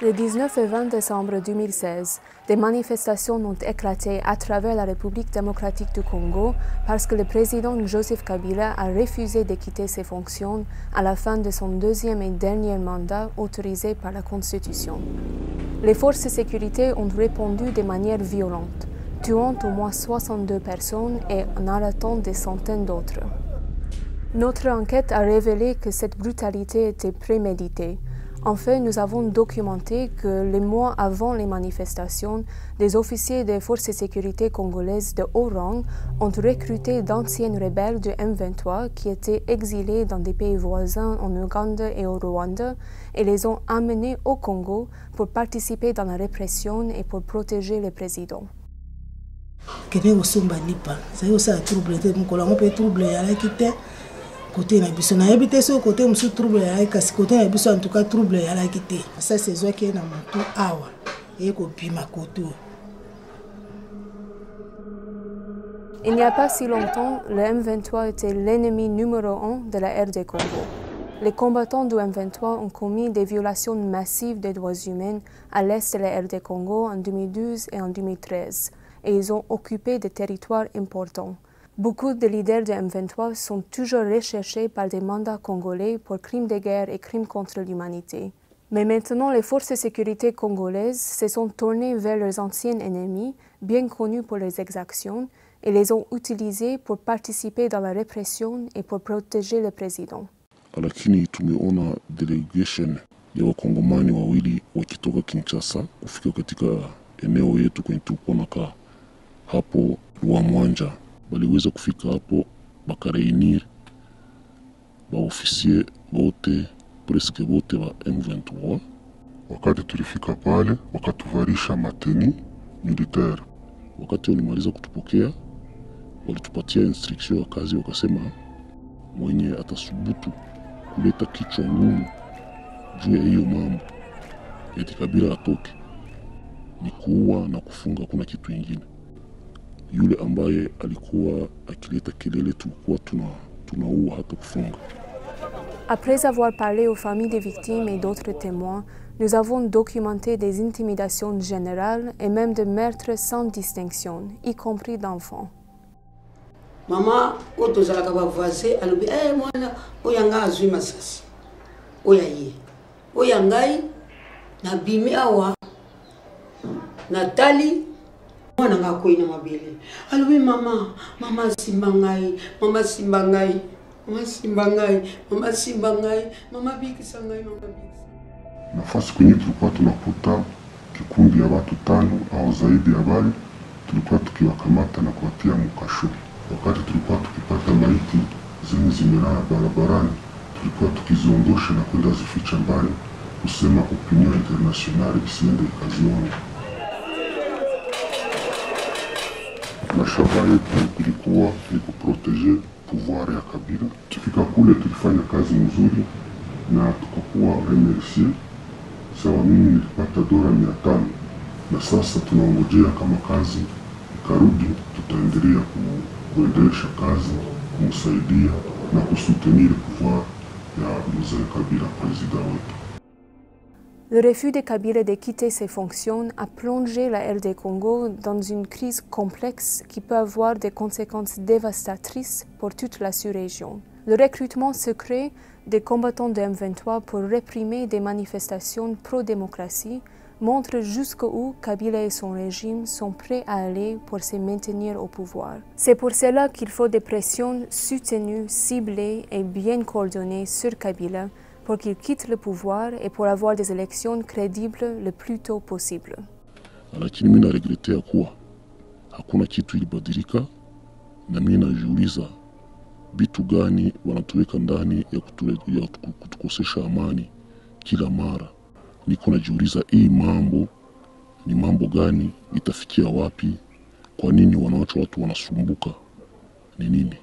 Le 19 et 20 décembre 2016, des manifestations ont éclaté à travers la République démocratique du Congo parce que le président Joseph Kabila a refusé de quitter ses fonctions à la fin de son deuxième et dernier mandat autorisé par la Constitution. Les forces de sécurité ont répondu de manière violente, tuant au moins 62 personnes et en arrêtant des centaines d'autres. Notre enquête a révélé que cette brutalité était préméditée. En fait, nous avons documenté que les mois avant les manifestations, des officiers des forces de sécurité congolaises de haut rang ont recruté d'anciens rebelles du M23 qui étaient exilés dans des pays voisins en Ouganda et au Rwanda et les ont amenés au Congo pour participer dans la répression et pour protéger le président. Côté na biso na habité ce côté monsieur trouble ya kasi côté na biso en tout cas trouble ya la kité ça c'est zo qui na moto awa et ko pima côté. Il n'y a pas si longtemps, le M23 était l'ennemi numéro 1 de la RD Congo. Les combattants du M23 ont commis des violations massives des droits humains à l'est de la RD Congo en 2012 et en 2013 et ils ont occupé des territoires importants. Beaucoup de leaders du M23 sont toujours recherchés par des mandats congolais pour crimes de guerre et crimes contre l'humanité. Mais maintenant, les forces de sécurité congolaises se sont tournées vers leurs anciens ennemis, bien connus pour leurs exactions, et les ont utilisés pour participer dans la répression et pour protéger le président. Lakini tumeona delegation ya wakongomani wawili wakitoka Kinshasa kufika katika eneo yetu kwenye tulikuwa nakaa hapo Rwamwanja. Waliweza kufika hapo bakareinir baofisier wote presque wote wa M23. Wakati tulifika pale wakatuvarisha mateni militaire. Wakati walimaliza kutupokea walitupatia instruction ya kazi, wakasema mwenye atasubutu kuleta kichwa ngumu juu ya hiyo mambo eti Kabila atoke ni kuua na kufunga, kuna kitu kingine. Yule ambaye alikuwa akileta kelele tulikuwa tunaua hata kufunga. Après avoir parlé aux familles des victimes et d'autres témoins, nous avons documenté des intimidations générales et même de meurtres sans distinction, y compris d'enfants. Mama otozalaka bavoise alobi mwana oyanga azwi masasi oya ye oya ngai na bimi awa Natali mwana nga koina mabele alobi mama simba ngai mama simba ngai mama simba ngai mama simba ngai mama bikisa ngai mama bikisa. Nafasi kwenye tulikuwa tunakuta kikundi ya watu 5 au zaidi ya wale tulikuwa tukiwakamata na kuwatia mkasho. Wakati tulikuwa tukipata maiti zenye zimelala barabarani tulikuwa tukiziondosha na kwenda zificha mbali kusema opinion internationale isiende ikazione. Na shabaha yetu ilikuwa ni kuproteje pouvoir ya Kabila. Tukifika kule tulifanya kazi nzuri na tukakuwa remercier. Sawa, mimi nilipata $500 na sasa tunaongojea kama kazi ikarudi tutaendelea kuendelesha kazi, kumsaidia na kusutenir pouvoir ya mzee Kabila, président wetu. Le refus de Kabila de quitter ses fonctions a plongé la RD Congo dans une crise complexe qui peut avoir des conséquences dévastatrices pour toute la sous-région. Le recrutement secret des combattants de M23 pour réprimer des manifestations pro-démocratie montre jusqu'où Kabila et son régime sont prêts à aller pour se maintenir au pouvoir. C'est pour cela qu'il faut des pressions soutenues, ciblées et bien coordonnées sur Kabila pour qu'il quitte le pouvoir et pour avoir des élections crédibles le plus tôt possible. Lakini mimi naregretea kuwa hakuna kitu ilibadilika, na mimi najiuliza vitu gani wanatuweka ndani ya kutukosesha amani kila mara. Niko najiuliza hii mambo ni mambo gani, itafikia wapi? Kwa nini wanaacha watu wanasumbuka? Ni nini?